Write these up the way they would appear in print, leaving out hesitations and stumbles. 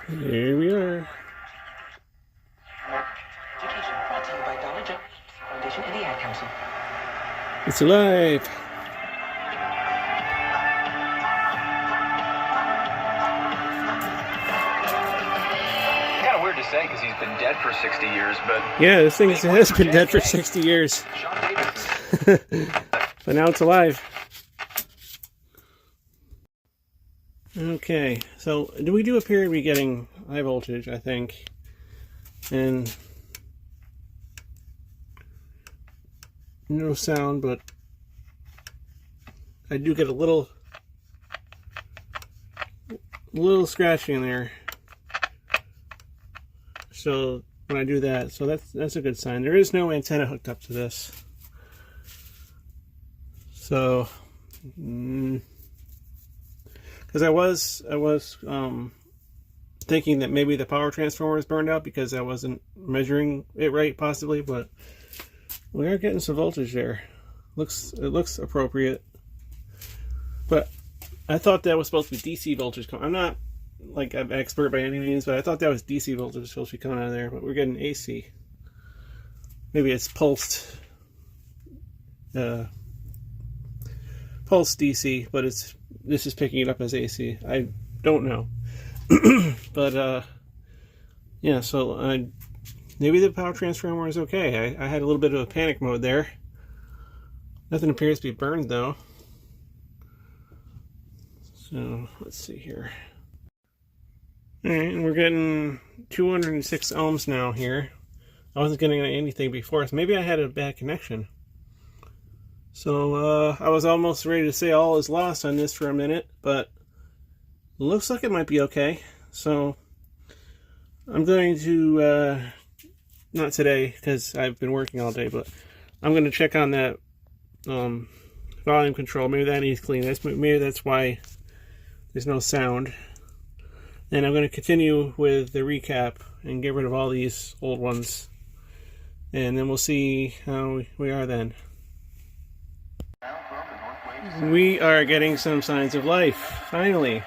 Here we are. Education brought to you by Dollar General Foundation and the Ad Council. It's alive. Kind of weird to say because he's been dead for 60 years, but Yeah, this thing has been dead for 60 years. Sean Davidson. But now it's alive. Okay, so do we do appear to be getting high voltage, I think. And no sound, but I do get a little scratching there. So when I do that, so that's a good sign. There is no antenna hooked up to this. So because I was thinking that maybe the power transformer is burned out because I wasn't measuring it right, possibly, but we are getting some voltage there. It looks appropriate, but I thought that was supposed to be DC voltage. I'm not like an expert by any means, but I thought that was DC voltage supposed to be coming out of there. But we're getting AC. Maybe it's pulsed DC, but this is picking it up as AC. I don't know. But yeah, so maybe the power transformer is okay. I had a little bit of a panic mode there. Nothing appears to be burned though. So let's see here. Alright, and we're getting 206 ohms now here. I wasn't getting anything before, so maybe I had a bad connection. So I was almost ready to say all is lost on this for a minute, but it looks like it might be okay. So I'm going to, not today because I've been working all day, but I'm going to check on that volume control. Maybe that needs cleaning. Maybe that's why there's no sound. And I'm going to continue with the recap and get rid of all these old ones. And then we'll see how we are then. We are getting some signs of life, finally.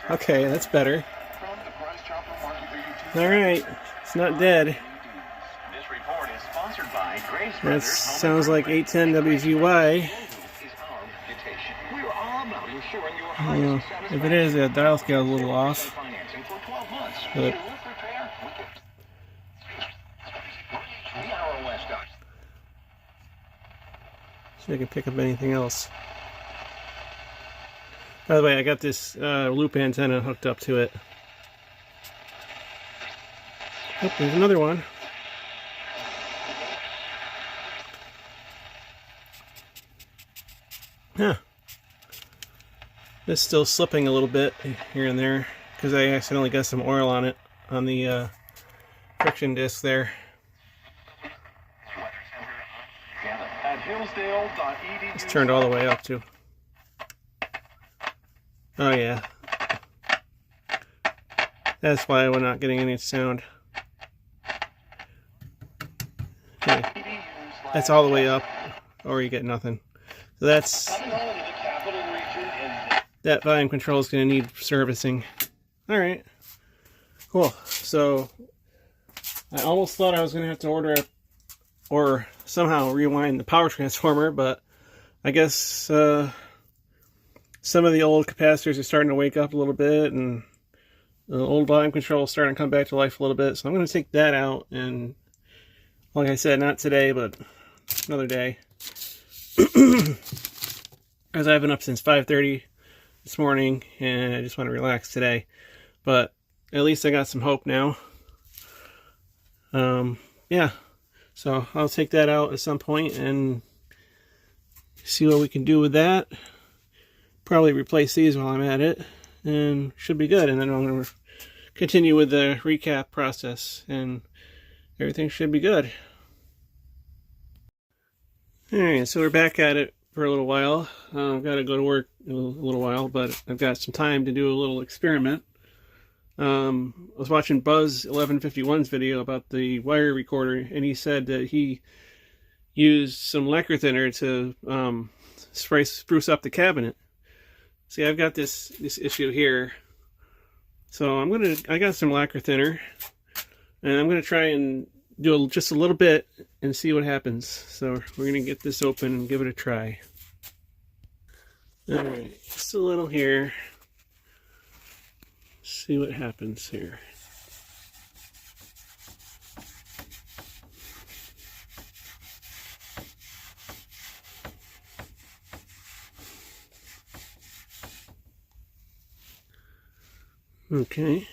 Okay, that's better. Alright, it's not dead. That sounds like 810 WGY. If it is, the dial scale is a little off. But see if I can pick up anything else. By the way, I got this loop antenna hooked up to it. Oh, there's another one. Huh. It's still slipping a little bit here and there because I accidentally got some oil on it, on the friction disc there. It's turned all the way up too. Oh yeah. That's why we're not getting any sound. Okay. That's all the way up, or you get nothing. So that's... that volume control is going to need servicing. Alright. Cool. So, I almost thought I was going to have to order or somehow rewind the power transformer, but I guess some of the old capacitors are starting to wake up a little bit, and the old volume control is starting to come back to life a little bit. So I'm going to take that out, and like I said, not today, but another day. As I've been up since 5:30 this morning, and I just want to relax today. But at least I got some hope now. Yeah. So I'll take that out at some point and see what we can do with that. Probably replace these while I'm at it, and should be good. And then I'm going to continue with the recap process, and everything should be good. Alright, so we're back at it for a little while. I've got to go to work in a little while, but I've got some time to do a little experiment. I was watching Buzz 1151's video about the wire recorder, and he said that he used some lacquer thinner to spruce up the cabinet. See, I've got this issue here. So I got some lacquer thinner, and I'm gonna try and do just a little bit and see what happens. So we're gonna get this open and give it a try. All right, just a little here. See what happens here. Okay.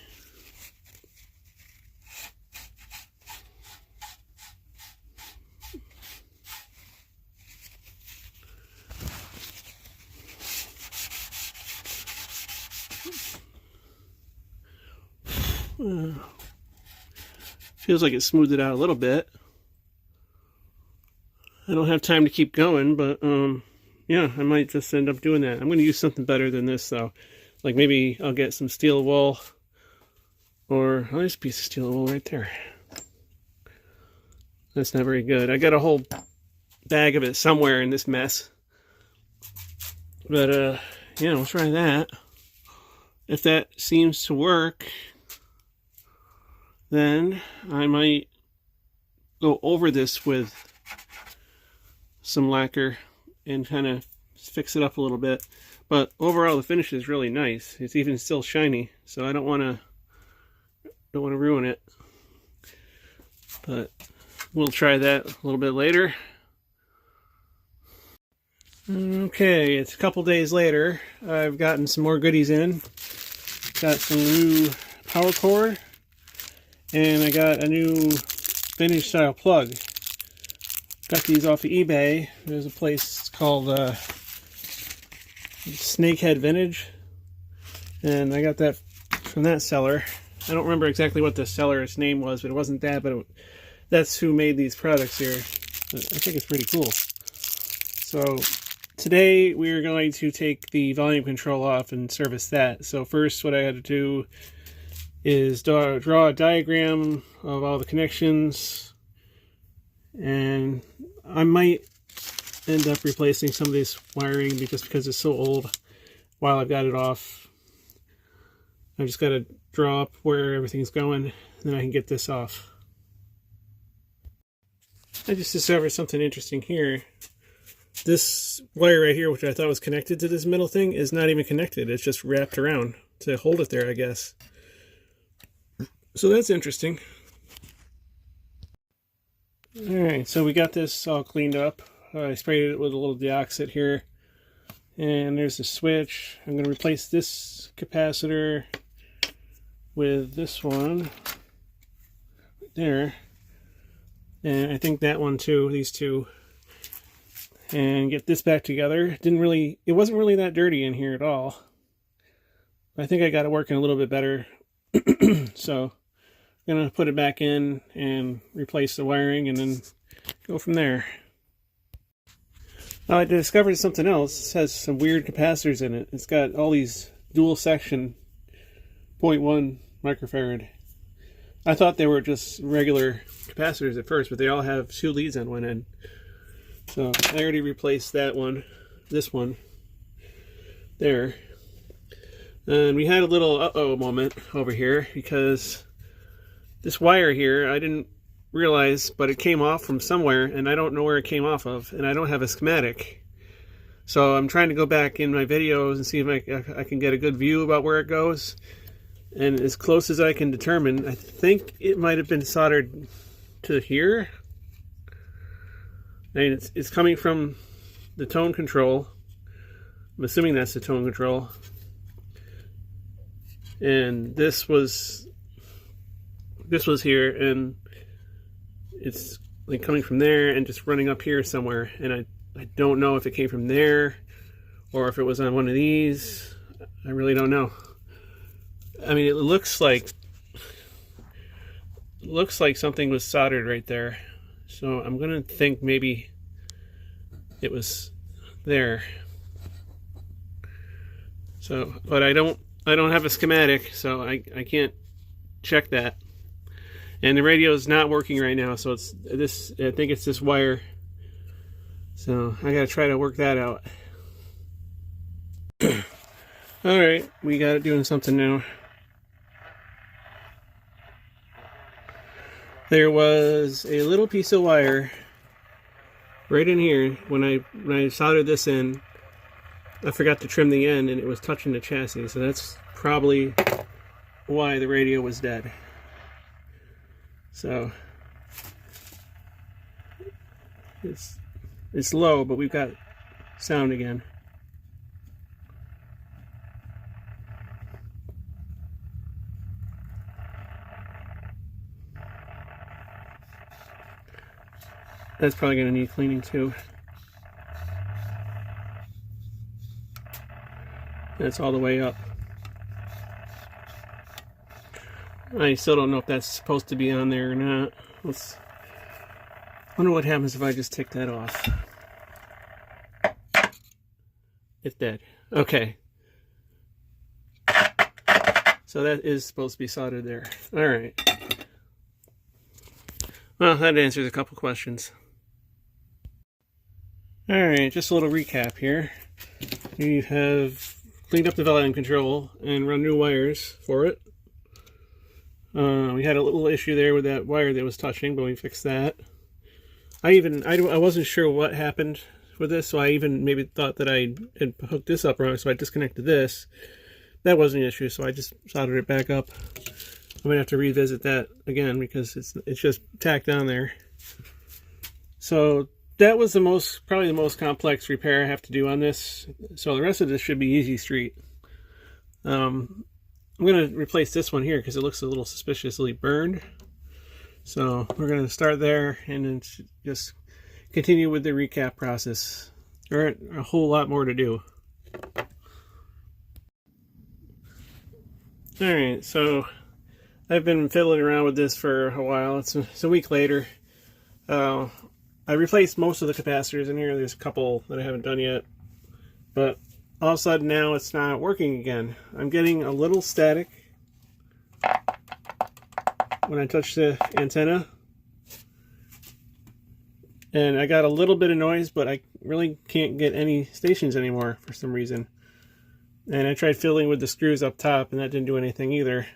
Feels like it smoothed it out a little bit. I don't have time to keep going, but yeah, I might just end up doing that. I'm going to use something better than this, though. Like maybe I'll get some steel wool, or oh, there's a piece of steel wool right there. That's not very good. I got a whole bag of it somewhere in this mess. But yeah, we'll try that. If that seems to work, then I might go over this with some lacquer and kind of fix it up a little bit. But overall, the finish is really nice. It's even still shiny, so I don't want to ruin it. But we'll try that a little bit later. Okay, it's a couple days later. I've gotten some more goodies in. Got some new power cord, and I got a new vintage style plug. Got these off of eBay. There's a place called Snakehead Vintage, and I got that from that seller. I don't remember exactly what the seller's name was, but it wasn't that, but that's who made these products here. I think it's pretty cool. So today we are going to take the volume control off and service that. So first what I had to do is draw a diagram of all the connections, and I might end up replacing some of this wiring because it's so old while I've got it off. I just got to draw up where everything's going, and then I can get this off. I just discovered something interesting here. This wire right here, which I thought was connected to this middle thing, is not even connected. It's just wrapped around to hold it there, I guess. So that's interesting. Alright, so we got this all cleaned up. I sprayed it with a little deoxit here. And there's the switch. I'm going to replace this capacitor with this one. There. And I think that one too, these two. And get this back together. It wasn't really that dirty in here at all. I think I got it working a little bit better. So I'm going to put it back in and replace the wiring and then go from there. Now I discovered something else. It has some weird capacitors in it. It's got all these dual section 0.1 microfarad. I thought they were just regular capacitors at first, but they all have 2 leads on one end. So I already replaced that one, this one, there. And we had a little uh-oh moment over here because this wire here, I didn't realize, but it came off from somewhere, and I don't know where it came off of, and I don't have a schematic. So I'm trying to go back in my videos and see if I can get a good view about where it goes. And as close as I can determine, I think it might have been soldered to here. I mean, it's coming from the tone control. I'm assuming that's the tone control. And this was here, and it's like coming from there and just running up here somewhere. And I don't know if it came from there or if it was on one of these. I really don't know. I mean, it looks like something was soldered right there. So I'm gonna think maybe it was there. So, but I don't have a schematic, so I can't check that. And the radio is not working right now, so it's this. I think it's this wire. So I gotta try to work that out. All right, we got it doing something now. There was a little piece of wire right in here when I soldered this in. I forgot to trim the end and it was touching the chassis, so that's probably why the radio was dead. So it's low, but we've got sound again. That's probably going to need cleaning too. That's all the way up. I still don't know if that's supposed to be on there or not. Let's wonder what happens if I just take that off. It's dead. Okay. So that is supposed to be soldered there. Alright. Well, that answers a couple questions. Alright, just a little recap here. We have cleaned up the volume control and run new wires for it. We had a little issue there with that wire that was touching, but we fixed that. I wasn't sure what happened with this, so I even maybe thought that I had hooked this up wrong, so I disconnected this. That wasn't an issue, so I just soldered it back up. I'm gonna have to revisit that again because it's just tacked on there. So that was probably the most complex repair I have to do on this. So the rest of this should be easy street. I'm going to replace this one here because it looks a little suspiciously burned. So we're going to start there and then just continue with the recap process. There aren't a whole lot more to do. Alright, so I've been fiddling around with this for a while. It's a week later. I replaced most of the capacitors in here. There's a couple that I haven't done yet. But all of a sudden now it's not working again. I'm getting a little static when I touch the antenna. And I got a little bit of noise, but I really can't get any stations anymore for some reason. And I tried fiddling with the screws up top and that didn't do anything either.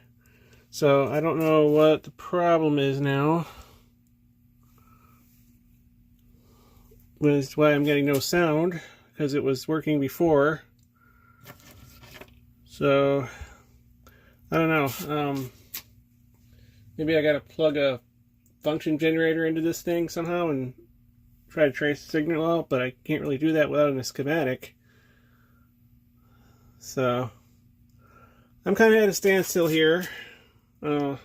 So I don't know what the problem is now. Which is why I'm getting no sound, because it was working before. So I don't know. Maybe I gotta plug a function generator into this thing somehow and try to trace the signal out, but I can't really do that without a schematic. So I'm kind of at a standstill here. I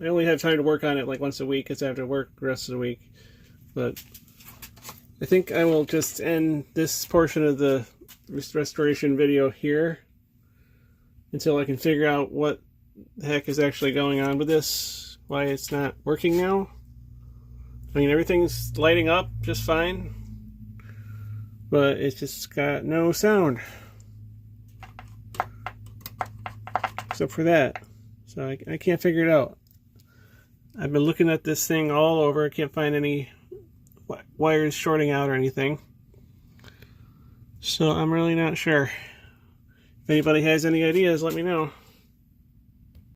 only have time to work on it like once a week because I have to work the rest of the week. But I think I will just end this portion of the restoration video here until I can figure out what the heck is actually going on with this, why it's not working now. I mean, everything's lighting up just fine, but it's just got no sound except for that. So I can't figure it out. I've been looking at this thing all over. I can't find any wires shorting out or anything. So I'm really not sure. If anybody has any ideas, let me know.